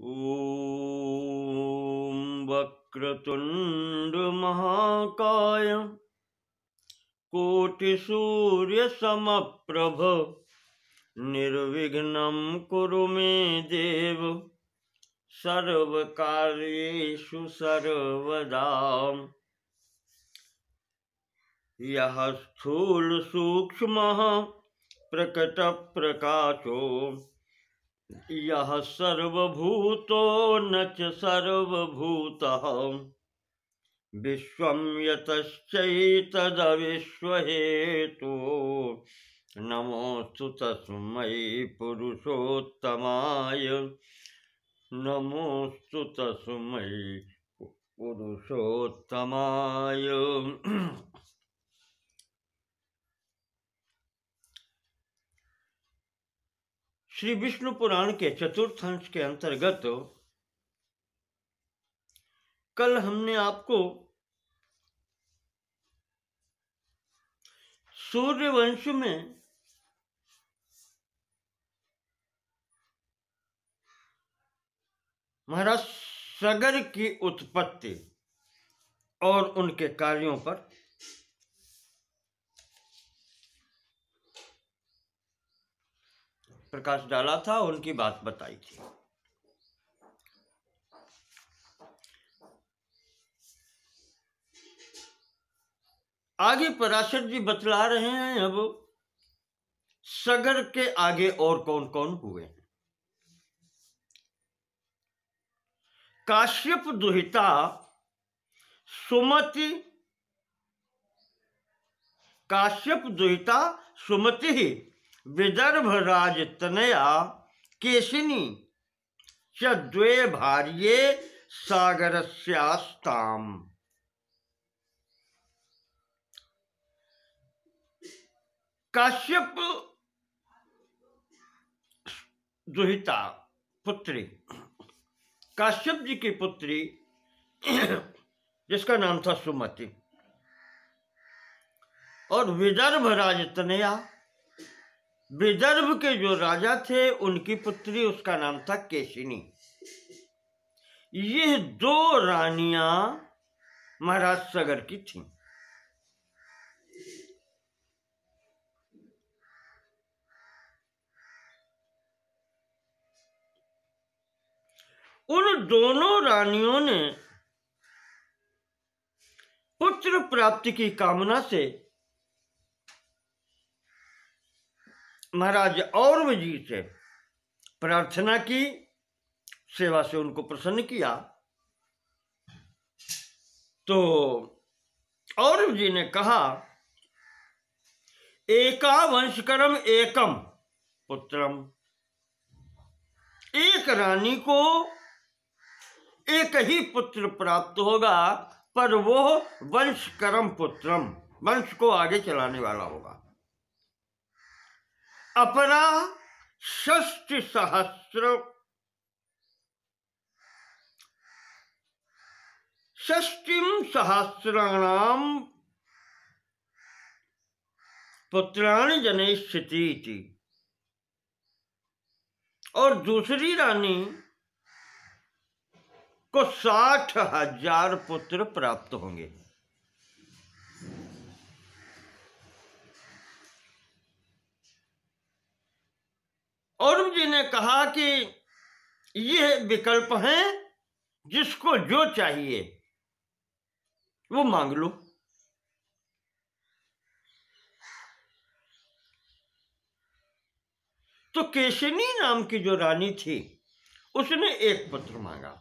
ॐ वक्रतुण्ड महाकाय कोटिसूर्यसमप्रभ निर्विघ्नं कुरु मे देव सर्वकार्येषु सर्वदा। यः स्थूलसूक्ष्मः प्रकटप्रकाशो यः सर्वभूतो न च सर्वभूतः विश्वं यतश्चैतदविश्वहेतो नमोऽस्तु तस्मै पुरुषोत्तमाय नमोऽस्तु तस्मै पुरुषोत्तमाय। श्री विष्णु पुराण के चतुर्थ अंश के अंतर्गत कल हमने आपको सूर्यवंश में महाराज सगर की उत्पत्ति और उनके कार्यों पर प्रकाश डाला था, उनकी बात बताई थी। आगे पराशर जी बतला रहे हैं अब सगर के आगे और कौन कौन हुए हैं। काश्यप दुहिता सुमति, काश्यप दुहिता सुमति विदर्भ राज तनया केशिनी च द्वे भार्ये सागरस्यास्ताम। काश्यप दुहिता पुत्री, काश्यप जी की पुत्री जिसका नाम था सुमति, और विदर्भ राज तनया, विदर्भ के जो राजा थे उनकी पुत्री, उसका नाम था केशिनी। ये दो रानियां महाराज सगर की थीं। उन दोनों रानियों ने पुत्र प्राप्ति की कामना से महाराज औरव जी से प्रार्थना की, सेवा से उनको प्रसन्न किया। तो औरव जी ने कहा, एका वंशकरम एकम पुत्रम, एक रानी को एक ही पुत्र प्राप्त होगा, पर वो वंशकरम पुत्रम, वंश को आगे चलाने वाला होगा। अपरा षष्टिम सहस्राणाम पुत्राणि जनयिष्यति इति, और दूसरी रानी को 60,000 पुत्र प्राप्त होंगे। औरव जी ने कहा कि यह विकल्प हैं, जिसको जो चाहिए वो मांग लो। तो केशिनी नाम की जो रानी थी उसने एक पुत्र मांगा।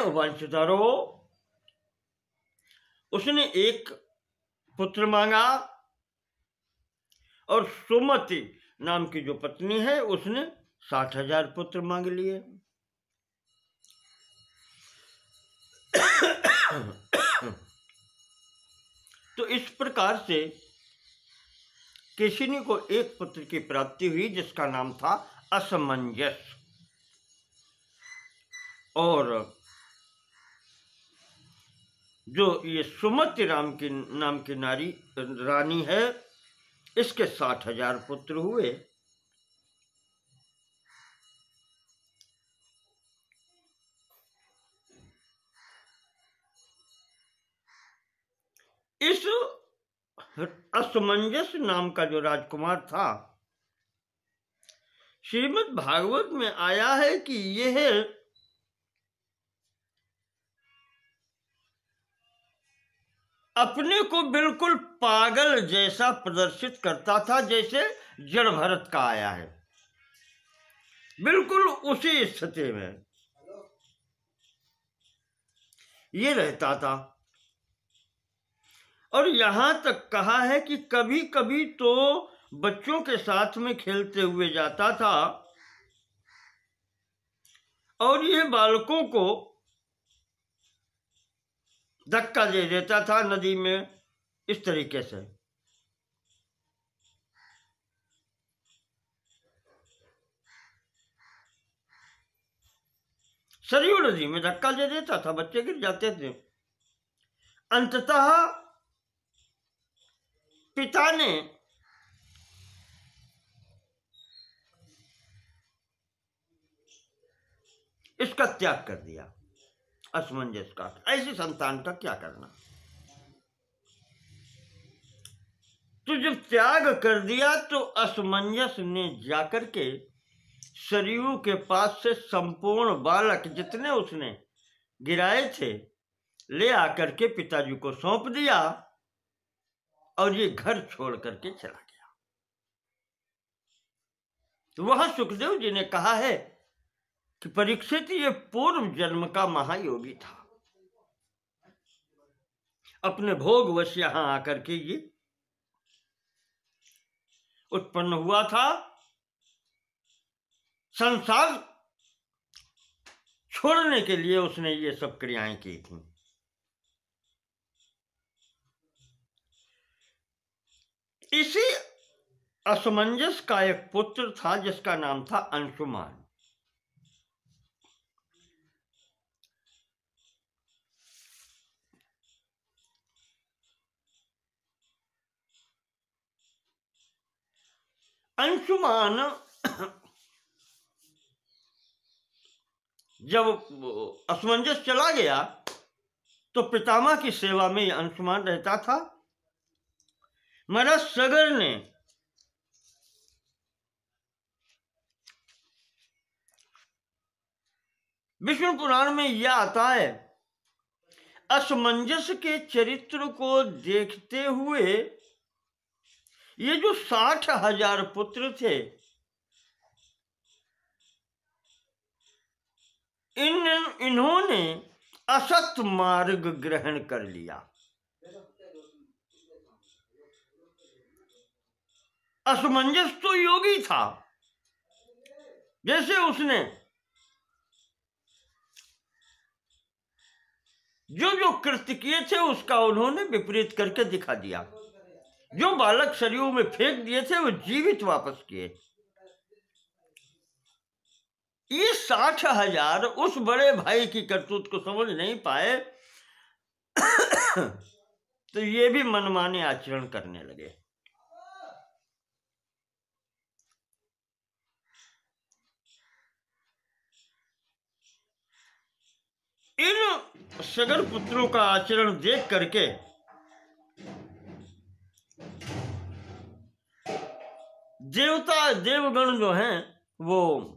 वंशधरो, उसने एक पुत्र मांगा, और सुमति नाम की जो पत्नी है उसने 60,000 पुत्र मांग लिए। तो इस प्रकार से केशिनी को एक पुत्र की प्राप्ति हुई जिसका नाम था असमंजस, और जो ये सुमति नाम की रानी है, इसके 60,000 पुत्र हुए। असमंजस नाम का जो राजकुमार था, श्रीमद् भागवत में आया है कि यह अपने को बिल्कुल पागल जैसा प्रदर्शित करता था, जैसे जड़ भरत का आया है, बिल्कुल उसी स्थिति में ये रहता था। और यहां तक कहा है कि कभी कभी तो बच्चों के साथ में खेलते हुए जाता था और यह बालकों को धक्का दे देता था नदी में, इस तरीके से। सरयू नदी में धक्का दे देता था, बच्चे गिर जाते थे। अंततः पिता ने इसका त्याग कर दिया, असमंजस का। ऐसी संतान का क्या करना। तो जब त्याग कर दिया तो असमंजस ने जाकर के सरयू के पास से संपूर्ण बालक जितने उसने गिराए थे ले आकर के पिताजी को सौंप दिया और ये घर छोड़ करके चला गया। तो वहां सुखदेव जी ने कहा है कि परीक्षित ये पूर्व जन्म का महायोगी था, अपने भोगवश यहां आकर के ये उत्पन्न हुआ था। संसार छोड़ने के लिए उसने ये सब क्रियाएं की थी। इसी असमंजस का एक पुत्र था जिसका नाम था अंशुमान। अंशुमान जब असमंजस चला गया तो पितामह की सेवा में अंशुमान रहता था। महाराज सगर ने विष्णु पुराण में यह आता है, असमंजस के चरित्र को देखते हुए ये जो 60,000 पुत्र थे, इन्होंने असत मार्ग ग्रहण कर लिया। असमंजस तो योगी था, जैसे उसने जो जो कृत्य किए थे उसका उन्होंने विपरीत करके दिखा दिया। जो बालक सरयू में फेंक दिए थे वो जीवित वापस किए। ये 60,000 उस बड़े भाई की करतूत को समझ नहीं पाए तो ये भी मनमाने आचरण करने लगे। इन सगर पुत्रों का आचरण देख करके देवता देवगण जो हैं वो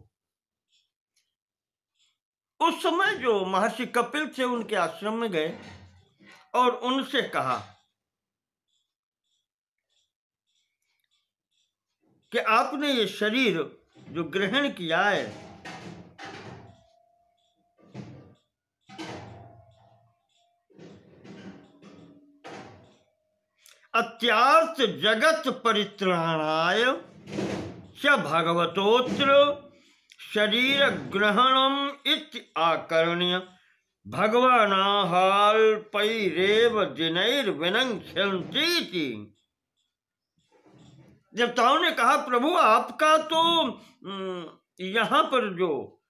उस समय जो महर्षि कपिल थे उनके आश्रम में गए और उनसे कहा कि आपने ये शरीर जो ग्रहण किया है अत्यार्थ जगत परित्राणाय च भगवतोत्र शरीर ग्रहणम इति आकर्ण्य भगवानाहाल्पैरेव दिनैर्विनङ्क्ष्यन्तीति। देवताओं ने कहा, प्रभु आपका तो यहां पर जो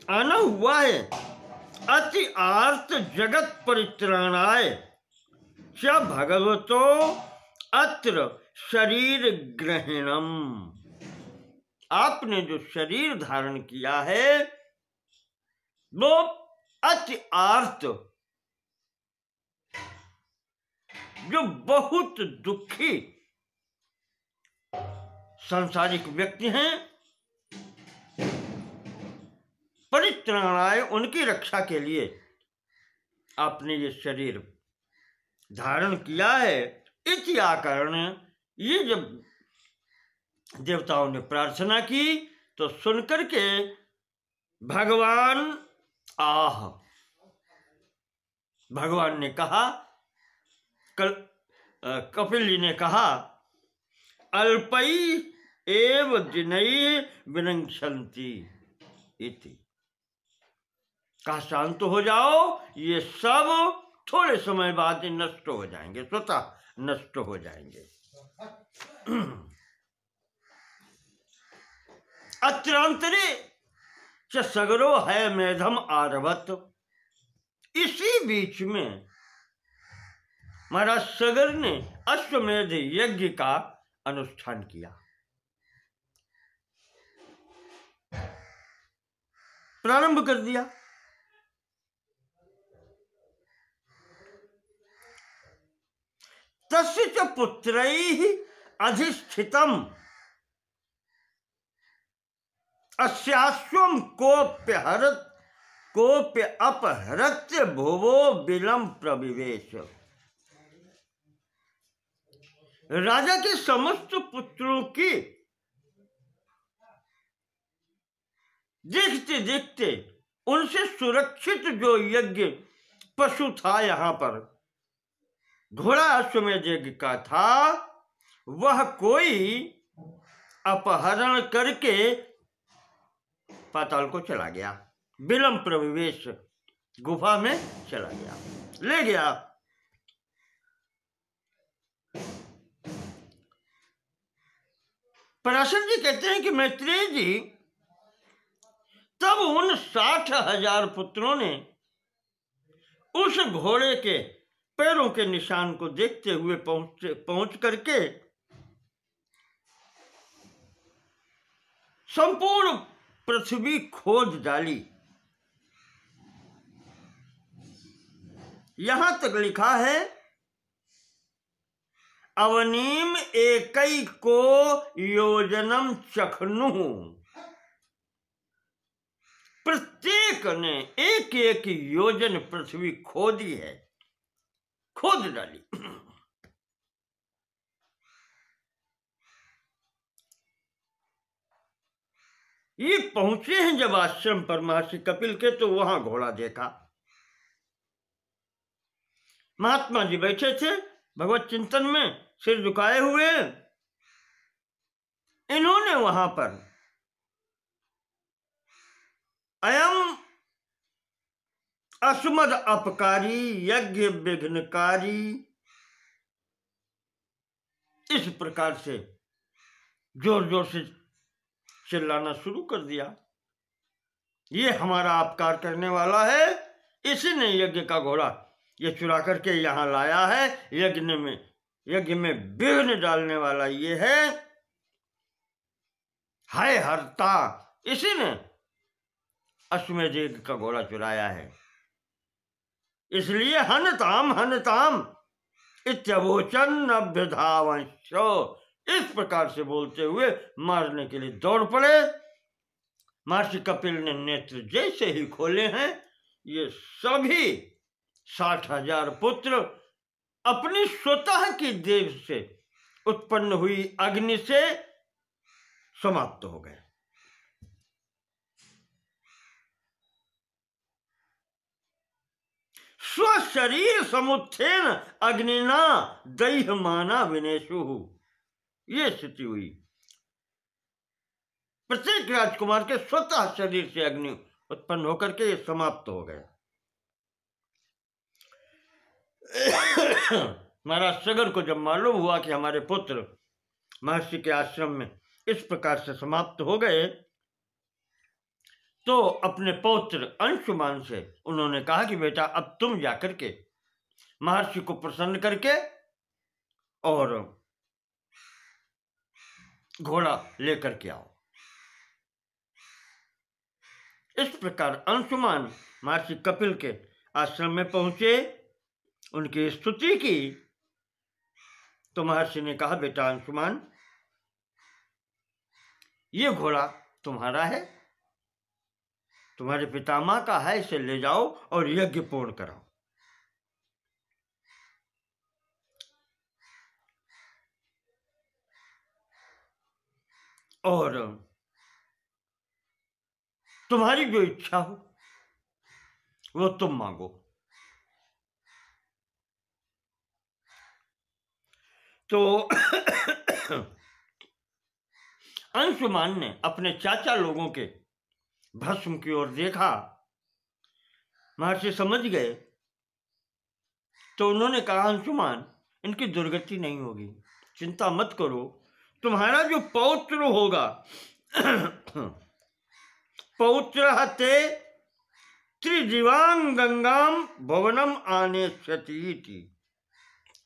आना हुआ है अति आर्त जगत परित्राणाय च भगवतो अत्र शरीर ग्रहणम। आपने जो शरीर धारण किया है वो अति आर्त जो बहुत दुखी सांसारिक व्यक्ति हैं, परित्राणाय उनकी रक्षा के लिए आपने ये शरीर धारण किया है। इति आकरण, ये जब देवताओं ने प्रार्थना की तो सुनकर के भगवान ने कहा, कपिल जी ने कहा, अल्पई एव दिनई विनंक्षन्ति इति, कहा शांत हो जाओ, ये सब थोड़े समय बाद नष्ट हो जाएंगे, स्वतः नष्ट हो जाएंगे। अत्रांतरे च सगरो है मेधम आरभत, इसी बीच में महाराज सगर ने अश्वमेध यज्ञ का अनुष्ठान किया, प्रारंभ कर दिया। तस्य च पुत्रैः अधिष्ठितम् अस्याश्वं कोप्य अपहृत्य भुवो बिलम प्रविवेश। राजा के समस्त पुत्रों की देखते देखते उनसे सुरक्षित जो यज्ञ पशु था, यहां पर घोड़ा अश्वमेध यज्ञ का था, वह कोई अपहरण करके पाताल को चला गया, बिलम प्रविवेश, गुफा में चला गया, ले गया। पराशर जी कहते हैं कि मैत्रेय जी तब उन 60,000 पुत्रों ने उस घोड़े के पैरों के निशान को देखते हुए पहुंच करके संपूर्ण पृथ्वी खोज डाली। यहां तक लिखा है, अवनीम एकैको योजनम चखनु, प्रत्येक ने एक एक योजन पृथ्वी खोदी है, खोद डाली। ये पहुंचे हैं जब आश्रम पर महर्षि कपिल के, तो वहां घोड़ा देखा। महात्मा जी बैठे थे भगवत चिंतन में, सिर झुकाए हुए। इन्होंने वहां पर अयम अस्मद अपकारी यज्ञ विघ्नकारी, इस प्रकार से जोर जोर से चिल्लाना शुरू कर दिया। ये हमारा अपकार करने वाला है, इसी ने यज्ञ का घोड़ा ये चुरा करके यहां लाया है, यज्ञ में विघ्न डालने वाला ये है, हाय हरता, इसी ने अश्वमेध यज्ञ का घोड़ा चुराया है। इसलिए हनताम इत्यवोचन अभ्यधावंशो, इस प्रकार से बोलते हुए मारने के लिए दौड़ पड़े। महर्षि कपिल ने नेत्र जैसे ही खोले हैं, ये सभी 60,000 पुत्र अपनी स्वतः की देव से उत्पन्न हुई अग्नि से समाप्त हो गए। स्वशरीर समुत्थेन अग्निना दैह्यमाना विनेशु, ये स्थिति हुई। प्रत्येक राजकुमार के स्वतः शरीर से अग्नि उत्पन्न होकर के ये समाप्त हो गए। महाराज सगर को जब मालूम हुआ कि हमारे पुत्र महर्षि के आश्रम में इस प्रकार से समाप्त हो गए, तो अपने पौत्र अंशुमान से उन्होंने कहा कि बेटा अब तुम जाकर के महर्षि को प्रसन्न करके और घोड़ा लेकर के आओ। इस प्रकार अंशुमान महर्षि कपिल के आश्रम में पहुंचे, उनकी स्तुति की तो महर्षि ने कहा, बेटा अंशुमान, ये घोड़ा तुम्हारा है, तुम्हारे पितामह का है, इसे ले जाओ और यज्ञ पूर्ण कराओ। और तुम्हारी जो इच्छा हो वो तुम मांगो। तो अंशुमान ने अपने चाचा लोगों के भस्म की ओर देखा। महर्षि समझ गए, तो उन्होंने कहा, अंशुमान, इनकी दुर्गति नहीं होगी, चिंता मत करो, तुम्हारा जो पौत्र होगा पौत्र ते त्रिदिवांग गंगाम भवनम आने क्षति।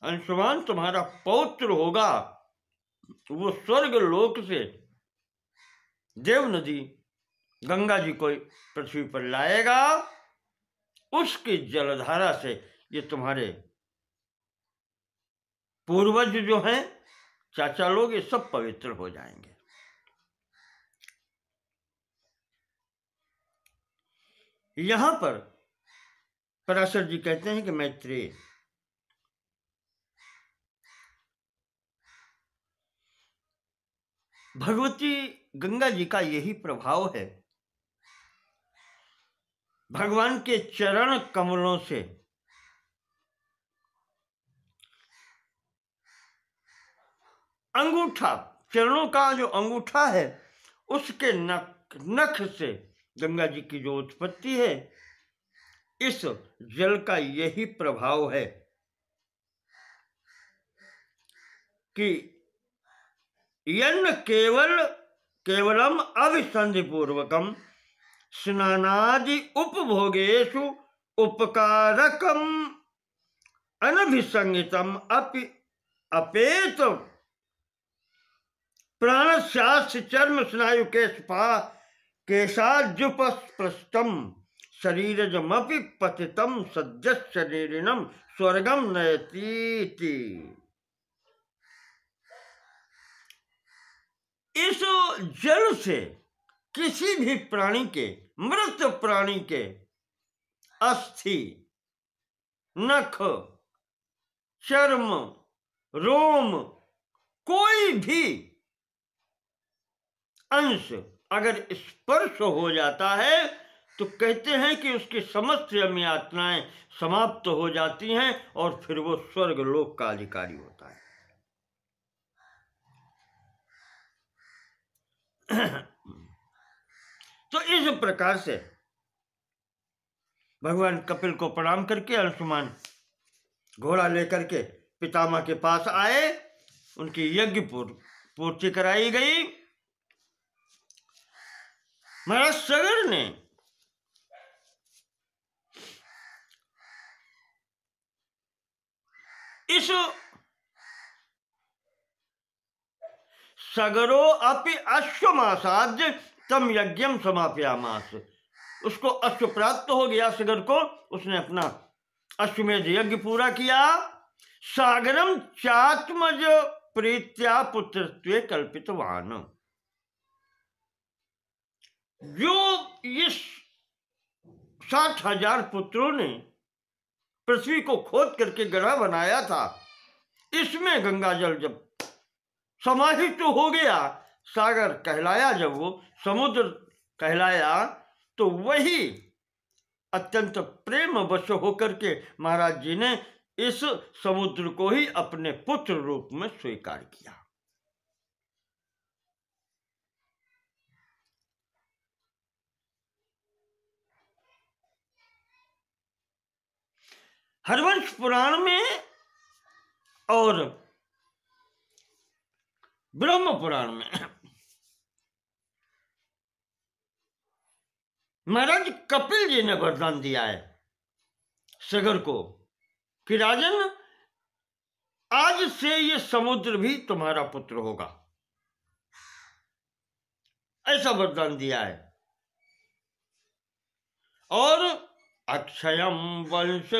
अंशुमान, तुम्हारा पौत्र होगा, वो स्वर्ग लोक से देव नदी गंगा जी को पृथ्वी पर लाएगा, उसकी जलधारा से ये तुम्हारे पूर्वज जो हैं, चाचा लोग, ये सब पवित्र हो जाएंगे। यहां पर पराशर जी कहते हैं कि मैत्रेय, भगवती गंगा जी का यही प्रभाव है, भगवान के चरण कमलों से अंगूठा, चरणों का जो अंगूठा है उसके नख से गंगा जी की जो उत्पत्ति है, इस जल का यही प्रभाव है कि यन्न केवलम अभिसंधि पूर्वकम स्नानादि उपभोगेषु उपकारकम अनभिसंगितम अपेत प्राणशास्त्र चर्म स्नायु केशाद्युपस्पृष्टम शरीरजमपि पतितम सज्जशरीरिणम स्वर्गम नयतीति। इस जल से किसी भी प्राणी के, मृत प्राणी के अस्थि, नख, चर्म, रोम, कोई भी अंश अगर स्पर्श हो जाता है तो कहते हैं कि उसकी समस्त यम यातनाएं समाप्त हो जाती हैं और फिर वो स्वर्ग लोक का अधिकारी होता है। तो इस प्रकार से भगवान कपिल को प्रणाम करके अंशुमान घोड़ा लेकर के पितामह के पास आए, उनकी यज्ञ पूर्ति कराई गई। महाराज सगर ने इस सगरो अपि अश्वमासाद्य तम यज्ञम समाप्यामास। उसको अश्व प्राप्त हो गया सगर को, उसने अपना अश्वमेध यज्ञ पूरा किया। सागरम चात्मज प्रीत्या पुत्रत्वे कल्पितवान। जो इस 60,000 पुत्रों ने पृथ्वी को खोद करके गड्ढा बनाया था, इसमें गंगा जल जब समाहित तो हो गया, सागर कहलाया, जब वो समुद्र कहलाया, तो वही अत्यंत प्रेम वश होकर के महाराज जी ने इस समुद्र को ही अपने पुत्र रूप में स्वीकार किया। हरवंश पुराण में और ब्रह्म पुराण में महाराज कपिल जी ने वरदान दिया है सगर को कि राजन, आज से ये समुद्र भी तुम्हारा पुत्र होगा, ऐसा वरदान दिया है। और अक्षयम वंश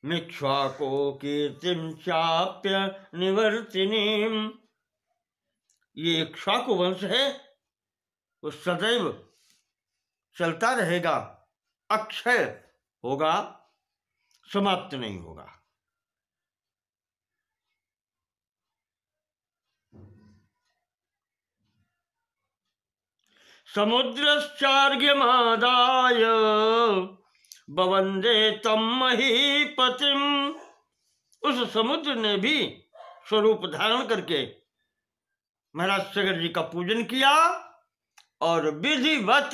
मिक्ष्वाको कीर्तिम चाप्य निवर्तिनीम। ये इक्ष्वाकु वंश है, वो सदैव चलता रहेगा, अक्षय होगा, समाप्त नहीं होगा। समुद्रश्चार्घ्यमादाय बवंदे तम महीपतिम। उस समुद्र ने भी स्वरूप धारण करके महाराज सगर जी का पूजन किया और विधिवत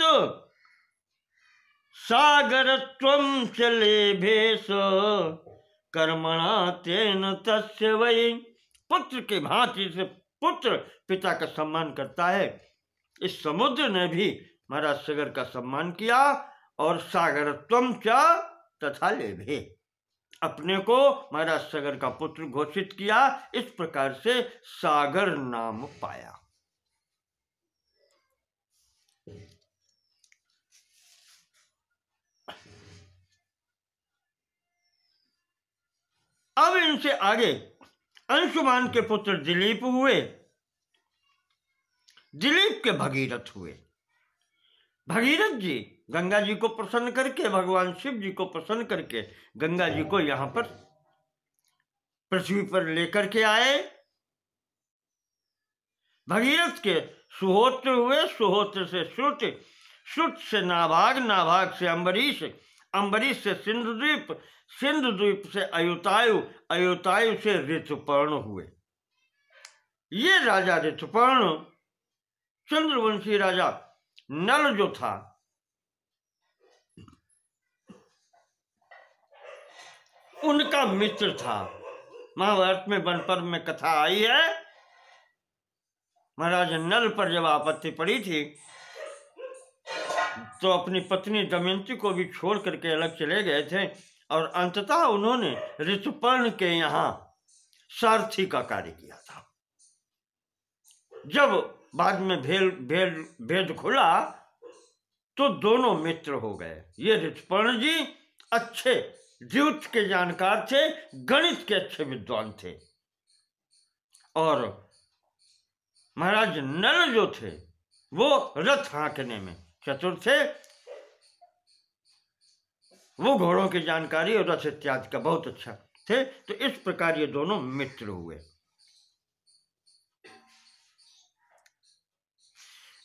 सागरत्वं चले भेष कर्मणा तेन तस्य वै। पुत्र के भांति से पुत्र पिता का सम्मान करता है, इस समुद्र ने भी महाराज सगर का सम्मान किया और सागरत्वम च तथा लेभे, अपने को महाराज सगर का पुत्र घोषित किया। इस प्रकार से सागर नाम पाया। अब इनसे आगे अंशुमान के पुत्र दिलीप हुए, दिलीप के भगीरथ हुए। भगीरथ जी गंगा जी को प्रसन्न करके, भगवान शिव जी को प्रसन्न करके गंगा जी को यहां पर पृथ्वी पर लेकर के आए। भगीरथ के सुहोत्र हुए, सुहोत्र से श्रुत, श्रुत से नाभाग, नाभाग से अम्बरीश, अम्बरीश से सिंधुद्वीप, सिंधुद्वीप से अयुतायु, अयुतायु से ऋतुपर्ण हुए। ये राजा ऋतुपर्ण चंद्रवंशी राजा नल जो था, उनका मित्र था। महाभारत में वन पर्व में कथा आई है, महाराज नल पर जब आपत्ति पड़ी थी तो अपनी पत्नी दमयंती को भी छोड़ करके अलग चले गए थे और अंततः उन्होंने ऋतुपर्ण के यहाँ सारथी का कार्य किया था। जब बाद में भेद खुला तो दोनों मित्र हो गए। ये ऋतुपर्ण जी अच्छे द्यूत के जानकार थे, गणित के अच्छे विद्वान थे, और महाराज नल जो थे वो रथ हाँकने में चतुर थे, वो घोड़ों की जानकारी और रथ इत्यादि का बहुत अच्छा थे। तो इस प्रकार ये दोनों मित्र हुए।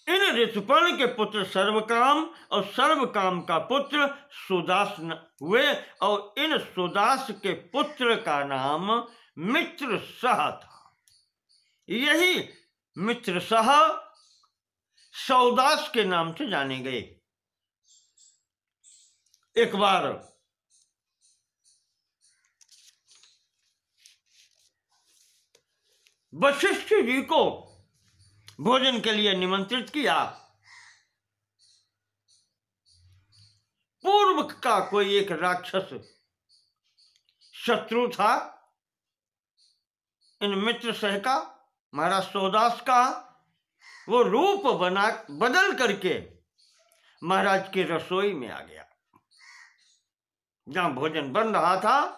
इन ऋतुपर्ण के पुत्र सर्वकाम और सर्वकाम का पुत्र सुदास हुए और इन सुदास के पुत्र का नाम मित्रसह था। यही मित्रसह सौदास के नाम से जाने गए। एक बार वशिष्ठ जी को भोजन के लिए निमंत्रित किया। पूर्व का कोई एक राक्षस शत्रु था इन मित्र सह का, महाराज सौदास का। वो रूप बदल करके महाराज की रसोई में आ गया, जहां भोजन बन रहा था।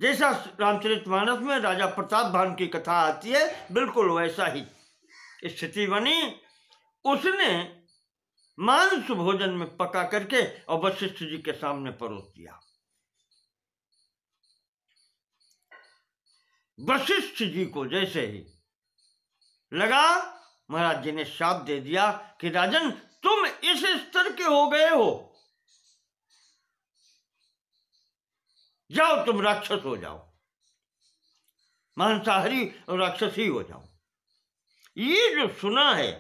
जैसा रामचरितमानस में राजा प्रताप भान की कथा आती है, बिल्कुल वैसा ही स्थिति बनी। उसने मांस भोजन में पका करके और वशिष्ठ जी के सामने परोस दिया। वशिष्ठ जी को जैसे ही लगा, महाराज जी ने शाप दे दिया कि राजन तुम इस स्तर के हो गए हो, जाओ तुम राक्षस हो जाओ, मांसाहारी और राक्षसी हो जाओ। ये जो सुना है,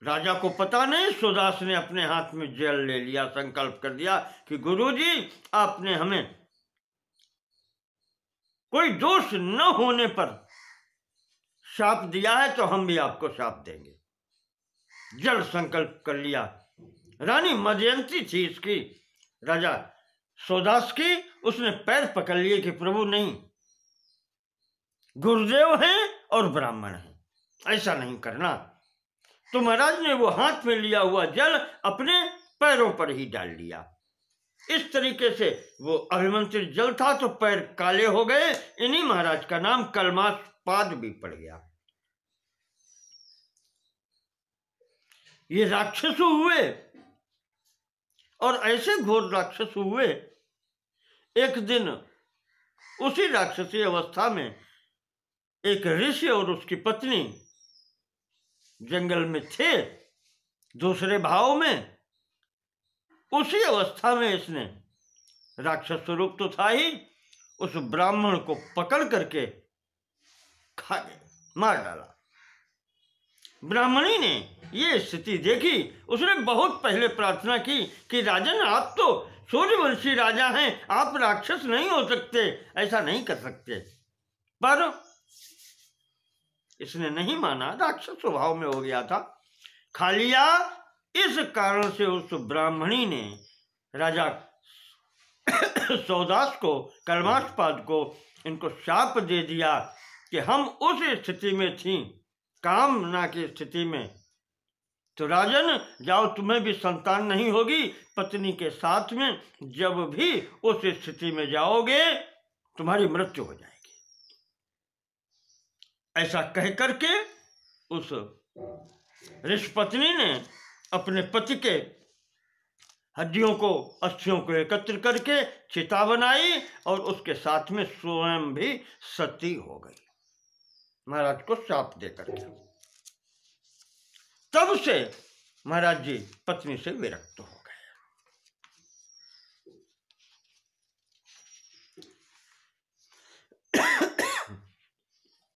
राजा को पता नहीं, सुदास ने अपने हाथ में जल ले लिया, संकल्प कर दिया कि गुरुजी आपने हमें कोई दोष न होने पर शाप दिया है तो हम भी आपको शाप देंगे। जल संकल्प कर लिया। रानी मदयंती थी इसकी, राजा सौदास की। उसने पैर पकड़ लिए कि प्रभु नहीं, गुरुदेव हैं और ब्राह्मण हैं, ऐसा नहीं करना। तो महाराज ने वो हाथ में लिया हुआ जल अपने पैरों पर ही डाल लिया इस तरीके से वो अभिमंत्रित जल था तो पैर काले हो गए। इन्हीं महाराज का नाम कलमाशपाद भी पड़ गया। ये राक्षस हुए और ऐसे घोर राक्षस हुए। एक दिन उसी राक्षसी अवस्था में एक ऋषि और उसकी पत्नी जंगल में थे, दूसरे भाव में। उसी अवस्था में इसने, राक्षस स्वरूप तो था ही, उस ब्राह्मण को पकड़ करके खा गया, मार डाला। ब्राह्मणी ने ये स्थिति देखी। उसने बहुत पहले प्रार्थना की कि राजन, आप तो सूर्यवंशी राजा हैं, आप राक्षस नहीं हो सकते, ऐसा नहीं कर सकते। पर इसने नहीं माना, राक्षस स्वभाव में हो गया था, खा लिया। इस कारण से उस ब्राह्मणी ने राजा सौदास को, कलमाशपाद को, इनको शाप दे दिया कि हम उस स्थिति में थी, कामना की स्थिति में, तो राजन जाओ, तुम्हें भी संतान नहीं होगी, पत्नी के साथ में जब भी उस स्थिति में जाओगे तुम्हारी मृत्यु हो जाएगी। ऐसा कह करके उस ऋषि पत्नी ने अपने पति के हड्डियों को, अस्थियों को एकत्र करके चिता बनाई और उसके साथ में स्वयं भी सती हो गई, महाराज को शाप दे करके। तब से महाराज जी पत्नी से विरक्त हो।